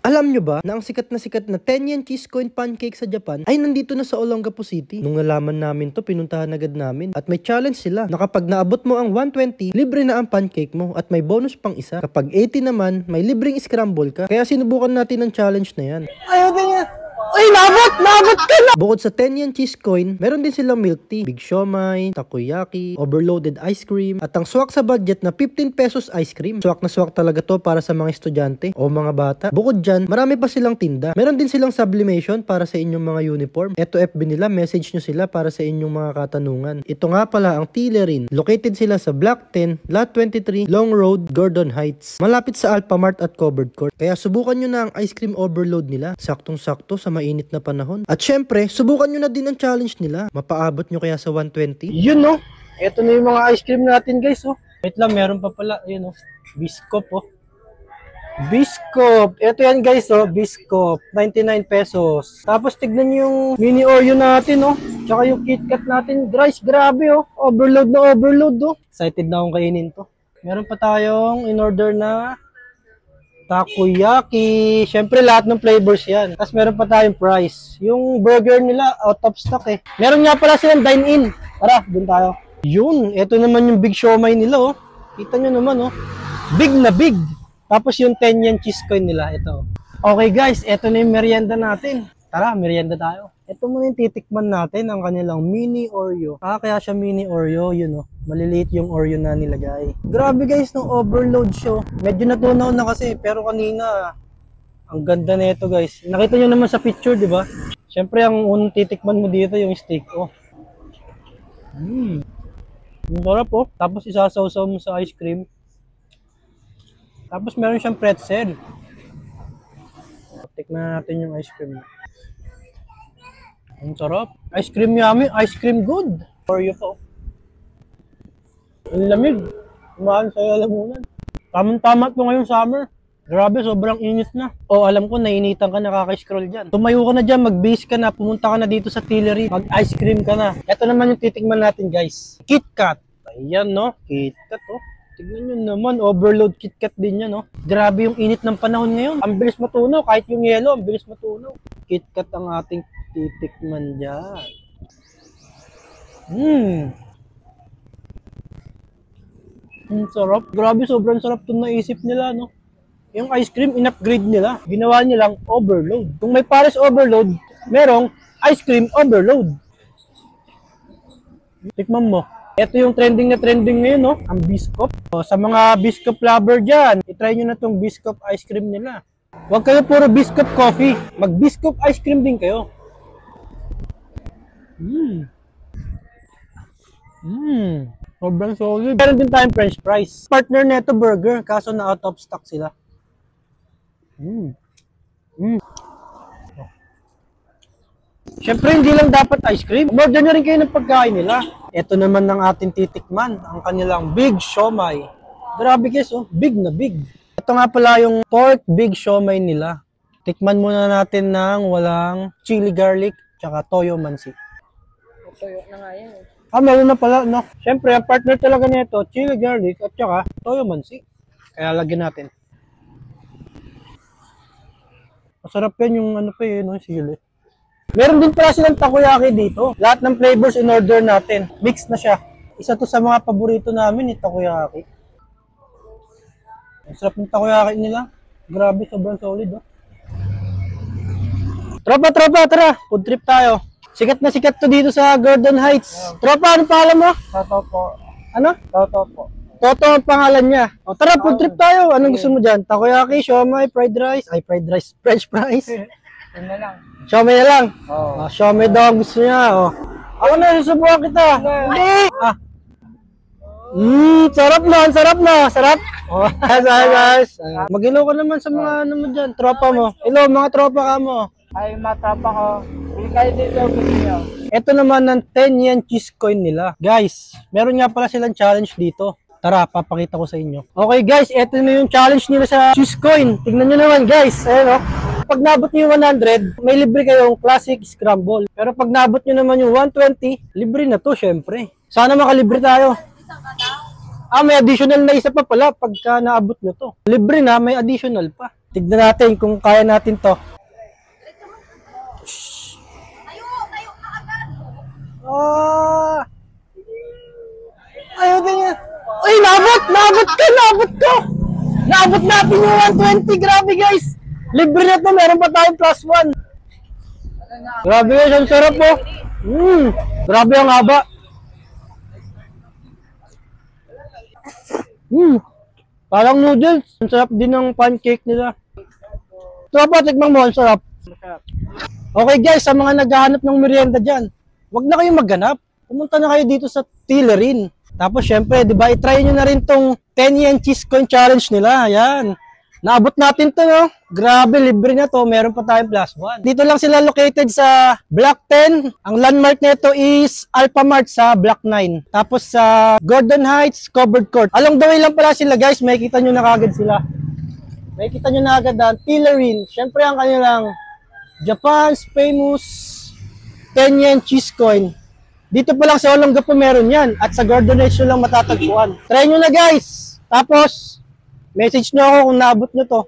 Alam nyo ba na ang sikat na 10 yen cheese coin pancake sa Japan ay nandito na sa Olongapo City? Nung nalaman namin to, pinuntahan agad namin at may challenge sila na kapag naabot mo ang 120, libre na ang pancake mo at may bonus pang isa. Kapag 80 naman, may libreng scramble ka. Kaya sinubukan natin ang challenge na yan. Ayaw ganyan. Uy, nabot ka na! Bukod sa 10 yen cheese coin, meron din silang milk tea, big siomai, takoyaki, overloaded ice cream, at ang swak sa budget na 15 pesos ice cream. Swak na swak talaga to para sa mga estudyante o mga bata. Bukod dyan, marami pa silang tinda. Meron din silang sublimation para sa inyong mga uniform. Eto FB nila, message nyo sila para sa inyong mga katanungan. Ito nga pala ang Tilerin. Located sila sa Block 10, Lot 23, Long Road, Gordon Heights. Malapit sa Alphamart at Covered Court. Kaya subukan nyo na ang ice cream overload nila. Saktong-sakto sa mainit na panahon. At syempre, subukan nyo na din ang challenge nila. Mapaabot nyo kaya sa 120? Yun no. Ito na yung mga ice cream natin guys oh. Wait lang, meron pa pala. Yun oh. Biscop oh. Biscop. Ito yan guys oh. Biscop. 99 pesos. Tapos tignan nyo yung mini Oreo natin oh. Tsaka yung KitKat natin. Guys, grabe oh. Overload na overload oh. Excited na akong kainin to. Meron pa tayong in order na takoyaki. Siyempre, lahat ng flavors yan. Tapos meron pa tayong price. Yung burger nila, out of stock eh. Meron nga pala silang dine-in. Tara, dun tayo. Yun, ito naman yung big siomai nila oh. Kita nyo naman oh. Big na big. Tapos yung 10 yen cheese coin nila, ito. Okay guys, ito na yung merienda natin. Tara, merienda tayo. Ito muna yung titikman natin, ang kanilang mini Oreo. Kaya siya mini Oreo, yun oh. Maliliit yung Oreo na nilagay. Grabe guys, nung overload show. Medyo natunaw na kasi, pero kanina, ang ganda na ito guys. Nakita nyo naman sa picture, di ba? Siyempre, ang unang titikman mo dito yung steak oh. Ang sarap oh. Tapos isasaw-saw mo sa ice cream. Tapos meron siyang pretzel. Tikman natin yung ice cream. Ang sarap. Ice cream yummy, ice cream good. Oreo po. Ang lamig. Kumain sa'yo lamunan. Tamang-tama ito ngayong summer. Grabe, sobrang init na. O, alam ko, nainitan ka, nakaka-scroll dyan. Tumayo ka na dyan, mag-base ka na, pumunta ka na dito sa Tilerin, mag-ice cream ka na. Ito naman yung titikman natin, guys. KitKat. Ayan, no? KitKat, oh. Tignan nyo naman, overload KitKat din yan, no? Grabe yung init ng panahon ngayon. Ang bilis matunaw, kahit yung yellow, ang bilis matunaw. KitKat ang ating titikman dyan. Ang sarap. Grabe, sobrang sarap itong naisip nila, no? Yung ice cream, in-upgrade nila. Ginawa nilang overload. Kung may Paris overload, merong ice cream overload. Tikman mo. Ito yung trending na trending ngayon, no? Ang Biscop. O, sa mga Biscop lover dyan, itry nyo na itong Biscop ice cream nila. Huwag kayo puro Biscop coffee. Mag-Biscop ice cream din kayo. Sobrang solid. Meron din tayong french fries. Partner neto burger, kaso na out of stock sila. Siyempre, hindi lang dapat ice cream. Order nyo rin kayo ng pagkain nila. Ito naman ng ating titikman, ang kanilang big siomai. Grabe guys, oh. Big na big. Ito nga pala yung pork big siomai nila. Tikman muna natin ng walang chili garlic, tsaka toyo mansi. Toyo na nga yan eh. Meron na pala, no? Siyempre, ang partner talaga nito, chili garlic at saka toyo mansi. Kaya lagyan natin. Masarap yan yung ano pa yun, no? Sili. Meron din pala silang takoyaki dito. Lahat ng flavors in order natin. Mix na siya. Isa to sa mga paborito namin, takoyaki. Ang sarap ng takoyaki nila. Grabe, sobrang solid, oh. Tropa, tara! Food trip tayo. Sikat na sikat to dito sa Gordon Heights. Tropa, ano pangalan mo? Toto po. Ano? Toto po. Toto ang pangalan niya. O tara, food trip tayo. Anong gusto mo dyan? Takoyaki, siomai, fried rice. Ay, fried rice. French fries. Yun na lang. Siomai na lang. Oo. Siomai daw ang gusto niya. O. Ako na, susubukan kita. Hindi. Sarap na, sarap na. Sarap. O, guys. Mag-ilaw ka naman sa mga ano mo dyan. Tropa mo. Ilaw, mga tropa ka mo. Ay, matapa ko. Bili kayo dito gusto nyo. Ito naman ng 10 yen cheese coin nila. Guys, meron nga pala silang challenge dito. Tara, papakita ko sa inyo. Okay guys, ito na yung challenge nila sa cheese coin. Tignan nyo naman guys. Ayan o. Pag nabot nyo yung 100, may libre kayong classic scramble. Pero pag nabot nyo naman yung 120, libre na to syempre. Sana makalibre tayo. May additional na isa pa pala pagka naabot nyo to. Libre na, may additional pa. Tignan natin kung kaya natin to. Ayaw din yan. Uy, naabot ko! Naabot natin yung 120. Grabe guys. Libre na to, meron pa tayong plus 1. Grabe guys, ang sarap po. Grabe ang haba. Parang noodles. Ang sarap din ng pancake nila. Tropa, tikman mo, ang sarap. Okay guys, sa mga naghahanap ng merienda dyan, huwag na kayong maghanap. Pumunta na kayo dito sa Tillerin. Tapos syempre, di ba, itry nyo na rin tong 10 yen cheese coin challenge nila. Ayan. Naabot natin to, no? Grabe, libre na to. Meron pa tayong plus 1. Dito lang sila located sa Block 10. Ang landmark nito is Alphamart sa Block 9. Tapos sa Gordon Heights, Covered Court. Along the way lang pala sila, guys. Makikita nyo na kagad sila. Makikita nyo na agad ang Tillerin. Syempre, ang kanilang Japan's famous 10 yen cheese coin. Dito pa lang sa Olongapo meron yan. At sa Gordon Heights nyo lang matatagpuan. Try nyo na, guys. Tapos, message nyo ako kung naabot nyo to.